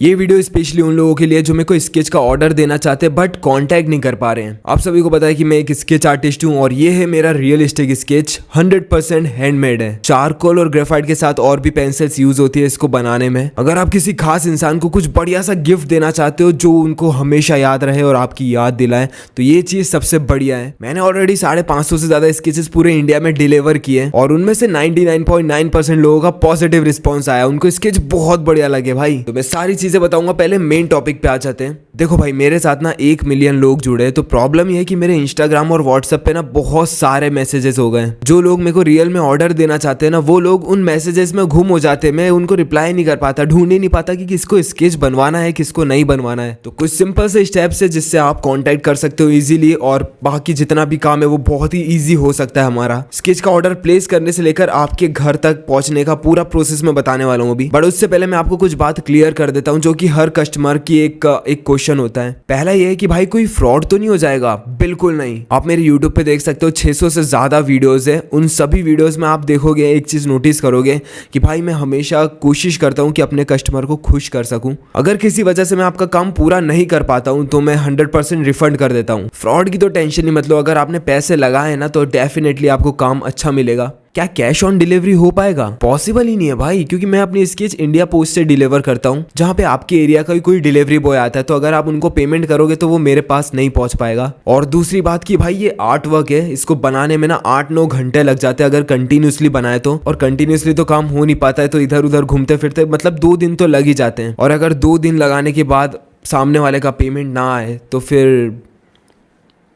ये video specially उन लोगों के लिए जो मेरे को स्केच का ऑर्डर देना चाहते हैं बट कांटेक्ट नहीं कर पा रहे हैं। आप सभी को पता है कि मैं एक स्केच आर्टिस्ट हूँ और ये है मेरा रियलिस्टिक स्केच 100% हैंडमेड है। चारकोल और ग्रेफाइट के साथ और भी पेंसिल्स यूज होती है इसको बनाने में। अगर आप किसी खास इंसान को कुछ बढ़िया सा गिफ्ट देना चाहते हो जो उनको हमेशा याद रहे और आपकी याद दिलाए तो ये चीज सबसे बढ़िया है। मैंने ऑलरेडी 550 से ज्यादा स्केचेस पूरे इंडिया में डिलीवर किए और उनमें से 99.9% लोगों का पॉजिटिव रिस्पॉन्स आया। उनको स्केच बहुत बढ़िया लगे भाई। तो मैं सारी चीजें बताऊंगा। पहले मेन टॉपिक पे आ जाते हैं। देखो भाई, मेरे साथ ना 1 मिलियन लोग जुड़े हैं। तो प्रॉब्लम ये है कि मेरे इंस्टाग्राम और व्हाट्सएप पे ना बहुत सारे मैसेजेस हो गए। जो लोग मेरे को रियल में ऑर्डर देना चाहते हैं ना वो लोग उन मैसेजेस में गुम हो जाते हैं। मैं उनको रिप्लाई नहीं कर पाता, ढूंढ ही नहीं पाता कि किसको स्केच बनवाना है किसको नहीं बनवाना है। तो कुछ सिंपल से स्टेप्स है जिससे आप कांटेक्ट कर सकते हो इजीली और बाकी जितना भी काम है वो बहुत ही ईजी हो सकता है। हमारा स्केच का ऑर्डर प्लेस करने से लेकर आपके घर तक पहुंचने का पूरा प्रोसेस मैं बताने वाला हूँ अभी। बट उससे पहले मैं आपको कुछ बात क्लियर कर देता हूँ जो कि हर कस्टमर की एक क्वेश्चन होता है। पहला ये है कि भाई कोई फ्रॉड तो नहीं हो जाएगा? बिल्कुल नहीं। आप मेरे YouTube पे देख सकते हो 600 से ज्यादा वीडियोस है। उन सभी वीडियोस में आप देखोगे एक चीज नोटिस करोगे कि भाई मैं हमेशा कोशिश करता हूँ कि अपने कस्टमर को खुश कर सकूं। अगर किसी वजह से मैं आपका काम पूरा नहीं कर पाता हूँ तो मैं 100% रिफंड कर देता हूँ। फ्रॉड की तो टेंशन नहीं, मतलब अगर आपने पैसे लगाए ना तो डेफिनेटली आपको काम अच्छा मिलेगा। क्या कैश ऑन डिलीवरी हो पाएगा? पॉसिबल ही नहीं है भाई, क्योंकि मैं अपनी स्केच इंडिया पोस्ट से डिलीवर करता हूँ जहाँ पे आपके एरिया का कोई डिलीवरी बॉय आता है। तो अगर आप उनको पेमेंट करोगे तो वो मेरे पास नहीं पहुंच पाएगा। और दूसरी बात कि भाई ये आर्ट वर्क है, इसको बनाने में ना 8-9 घंटे लग जाते हैं अगर कंटिन्यूसली बनाए तो। और कंटिन्यूसली तो काम हो नहीं पाता है, तो इधर उधर घूमते फिरते मतलब 2 दिन तो लग ही जाते हैं। और अगर 2 दिन लगाने के बाद सामने वाले का पेमेंट ना आए तो फिर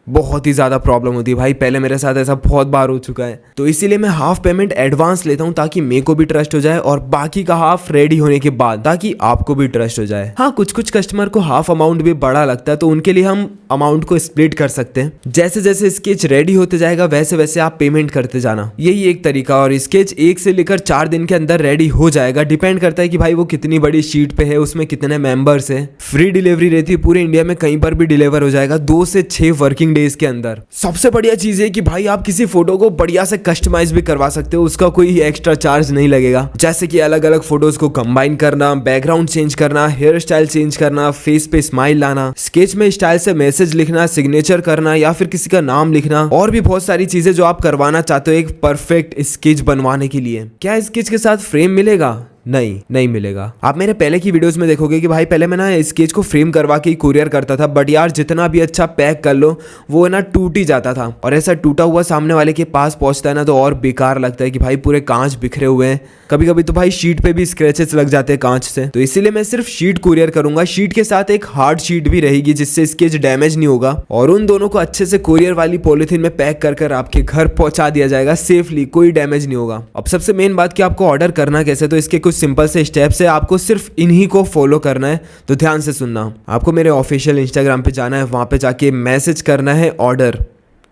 बहुत ही ज़्यादा प्रॉब्लम होती है भाई। पहले मेरे साथ ऐसा बहुत बार हो चुका है। तो इसीलिए मैं हाफ पेमेंट एडवांस लेता हूँ ताकि मेरे को भी ट्रस्ट हो जाए और बाकी का हाफ रेडी होने के बाद ताकि आपको भी ट्रस्ट हो जाए। हाँ, कुछ कस्टमर को हाफ अमाउंट भी बड़ा लगता है तो उनके लिए हम अमाउंट को स्प्लिट कर सकते हैं। जैसे जैसे स्केच रेडी होते जाएगा वैसे वैसे आप पेमेंट करते जाना, यही एक तरीका। और स्केच 1 से लेकर 4 दिन के अंदर रेडी हो जाएगा। डिपेंड करता है कि भाई वो कितनी बड़ी शीट पे है, उसमें कितने मेंबर्स है। फ्री डिलीवरी रहती है, पूरे इंडिया में कहीं पर भी डिलीवर हो जाएगा 2 से 6 वर्किंग डेज के अंदर। सबसे बढ़िया चीज है कि भाई आप किसी फोटो को बढ़िया से कस्टमाइज भी करवा सकते हो, उसका कोई एक्स्ट्रा चार्ज नहीं लगेगा। जैसे कि अलग अलग फोटोज को कंबाइन करना, बैकग्राउंड चेंज करना, हेयर स्टाइल चेंज करना, फेस पे स्माइल लाना, स्केच में स्टाइल से मैसेज लिखना, सिग्नेचर करना या फिर किसी का नाम लिखना, और भी बहुत सारी चीजें जो आप करवाना चाहते हो एक परफेक्ट स्केच बनवाने के लिए। क्या स्केच के साथ फ्रेम मिलेगा? नहीं मिलेगा। आप मेरे पहले की वीडियोस में देखोगे कि भाई पहले मैं ना स्केच को फ्रेम करवा के कुरियर करता था, बट यार जितना भी अच्छा पैक कर लो वो ना टूट ही जाता था। और ऐसा टूटा हुआ सामने वाले के पास पहुंचता है ना तो और बेकार लगता है कि भाई पूरे कांच बिखरे हुए हैं। कभी कभी तो भाई शीट पे भी स्क्रैचेस लग जाते हैं कांच से। तो इसीलिए मैं सिर्फ शीट कुरियर करूंगा। शीट के साथ एक हार्ड शीट भी रहेगी जिससे स्केच डैमेज नहीं होगा। और उन दोनों को अच्छे से कुरियर वाली पॉलिथीन में पैक कर आपके घर पहुंचा दिया जाएगा सेफली, कोई डैमेज नहीं होगा। अब सबसे मेन बात कि आपको ऑर्डर करना कैसे, तो इसके कुछ सिंपल से स्टेप्स है। आपको सिर्फ इन्हीं को फॉलो करना है, तो ध्यान से सुनना। आपको मेरे ऑफिशियल इंस्टाग्राम पे जाना है, वहां पे जाके मैसेज करना है ऑर्डर,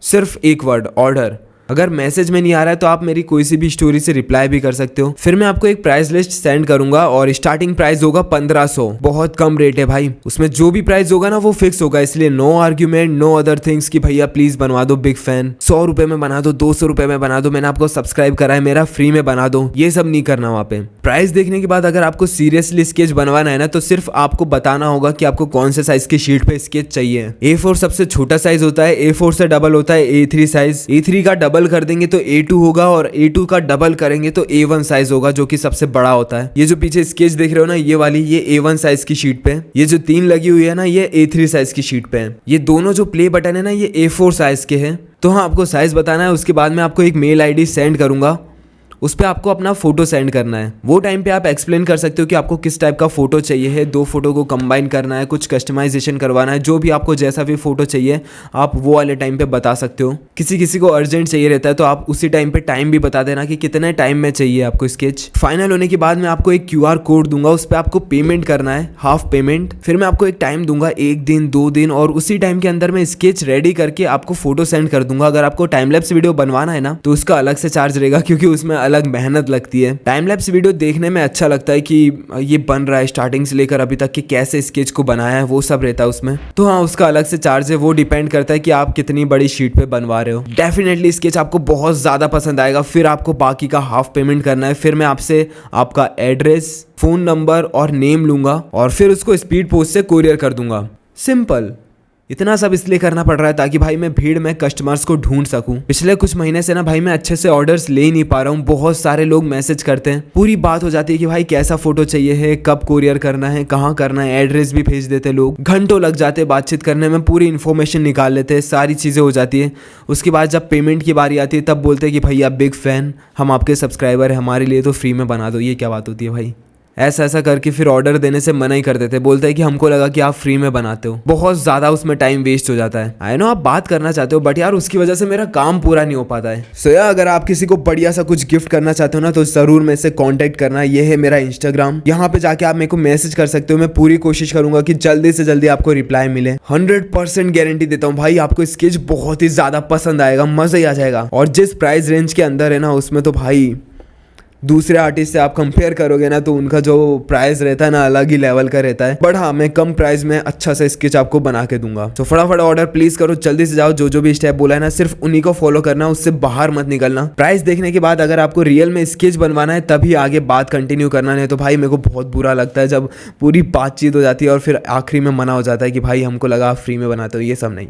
सिर्फ एक वर्ड ऑर्डर। अगर मैसेज में नहीं आ रहा है तो आप मेरी कोई सी भी स्टोरी से रिप्लाई भी कर सकते हो। फिर मैं आपको एक प्राइस लिस्ट सेंड करूंगा और स्टार्टिंग प्राइस होगा 1500। बहुत कम रेट है भाई, उसमें जो भी प्राइस होगा ना वो फिक्स होगा। इसलिए no argument, no other things कि भैया प्लीज बनवा दो, बिग फैन, 100 रुपए में बना दो, 200 रुपए में बना दो, मैंने आपको सब्सक्राइब करा है मेरा, फ्री में बना दो, ये सब नहीं करना। वहाँ पे प्राइस देखने के बाद अगर आपको सीरियसली स्केच बनवाना है ना तो सिर्फ आपको बताना होगा कि आपको कौन से साइज की शीट पे स्केच चाहिए। A4 सबसे छोटा साइज होता है, A4 से डबल होता है A3 साइज, A3 का डबल कर देंगे तो A2 होगा और A2 का डबल करेंगे तो A1 साइज होगा जो कि सबसे बड़ा होता है। ये जो पीछे स्केच देख रहे हो ना ये वाली, ये A1 साइज की शीट पे, ये जो 3 लगी हुई है ना ये A3 साइज की शीट पे है। ये दोनों जो प्ले बटन है ना ये A4 साइज के हैं। तो हाँ, आपको साइज बताना है। उसके बाद मैं आपको एक मेल ID सेंड करूंगा, उस पर आपको अपना फोटो सेंड करना है। वो टाइम पे आप एक्सप्लेन कर सकते हो कि आपको किस टाइप का फोटो चाहिए है। 2 फोटो को कंबाइन करना है, कुछ कस्टमाइजेशन करवाना है, जो भी आपको जैसा भी फोटो चाहिए आप वो वाले टाइम पे बता सकते हो। किसी को अर्जेंट चाहिए रहता है तो आप उसी टाइम पे टाइम भी बता देना कि कितने टाइम में चाहिए आपको स्केच। फाइनल होने के बाद मैं आपको एक QR कोड दूंगा, उस पर आपको पेमेंट करना है, हाफ पेमेंट। फिर मैं आपको एक टाइम दूंगा, 1 दिन 2 दिन, और उसी टाइम के अंदर मैं स्केच रेडी करके आपको फोटो सेंड कर दूंगा। अगर आपको टाइम लैप्स वीडियो बनवाना है ना तो उसका अलग से चार्ज रहेगा, क्योंकि उसमें अलग मेहनत लगती है। टाइम लैप्स वीडियो देखने में अच्छा लगता है कि ये बन रहा है स्टार्टिंग से लेकर अभी तक कि कैसे स्केच को बनाया है, वो सब रहता है उसमें। तो हाँ, उसका अलग से चार्ज है, वो डिपेंड करता है कि आप कितनी बड़ी शीट पे बनवा रहे हो। डेफिनेटली स्केच आपको बहुत ज्यादा पसंद आएगा, फिर आपको बाकी का हाफ पेमेंट करना है। फिर मैं आपसे आपका एड्रेस, फोन नंबर और नेम लूंगा और फिर उसको स्पीड पोस्ट से कोरियर कर दूंगा। सिंपल। इतना सब इसलिए करना पड़ रहा है ताकि भाई मैं भीड़ में कस्टमर्स को ढूंढ सकूं। पिछले कुछ महीने से ना भाई मैं अच्छे से ऑर्डर्स ले ही नहीं पा रहा हूँ। बहुत सारे लोग मैसेज करते हैं, पूरी बात हो जाती है कि भाई कैसा फोटो चाहिए है, कब कोरियर करना है, कहाँ करना है, एड्रेस भी भेज देते लोग। घंटों लग जाते बातचीत करने में, पूरी इन्फॉर्मेशन निकाल लेते हैं, सारी चीज़ें हो जाती है। उसके बाद जब पेमेंट की बारी आती है तब बोलते हैं कि भैया बिग फैन, हम आपके सब्सक्राइबर हैं, हमारे लिए तो फ्री में बना दो। ये क्या बात होती है भाई? ऐसा करके फिर ऑर्डर देने से मना ही कर देते, बोलते हैं कि हमको लगा कि आप फ्री में बनाते हो। बहुत ज़्यादा उसमें टाइम वेस्ट हो जाता है। आई नो आप बात करना चाहते हो बट यार उसकी वजह से मेरा काम पूरा नहीं हो पाता है। सो यार अगर आप किसी को बढ़िया सा कुछ गिफ्ट करना चाहते हो ना तो ज़रूर मेरे से कॉन्टैक्ट करना। ये है मेरा इंस्टाग्राम, यहाँ पे जाके आप मेरे को मैसेज कर सकते हो। मैं पूरी कोशिश करूंगा कि जल्दी से जल्दी आपको रिप्लाई मिले। 100% गारंटी देता हूँ भाई, आपको स्केच बहुत ही ज़्यादा पसंद आएगा, मज़ा ही आ जाएगा। और जिस प्राइस रेंज के अंदर है ना उसमें तो भाई दूसरे आर्टिस्ट से आप कंपेयर करोगे ना तो उनका जो प्राइस रहता है ना अलग ही लेवल का रहता है। बट हाँ, मैं कम प्राइस में अच्छा सा स्केच आपको बना के दूंगा। तो फटाफट ऑर्डर प्लीज करो, जल्दी से जाओ। जो भी स्टेप बोला है ना सिर्फ उन्हीं को फॉलो करना, उससे बाहर मत निकलना। प्राइस देखने के बाद अगर आपको रियल में स्केच बनवाना है तभी आगे बात कंटिन्यू करना, नहीं तो भाई मेरे को बहुत बुरा लगता है जब पूरी बातचीत हो जाती है और फिर आखिरी में मना हो जाता है कि भाई हमको लगा आप फ्री में बनाते हो। ये सब नहीं।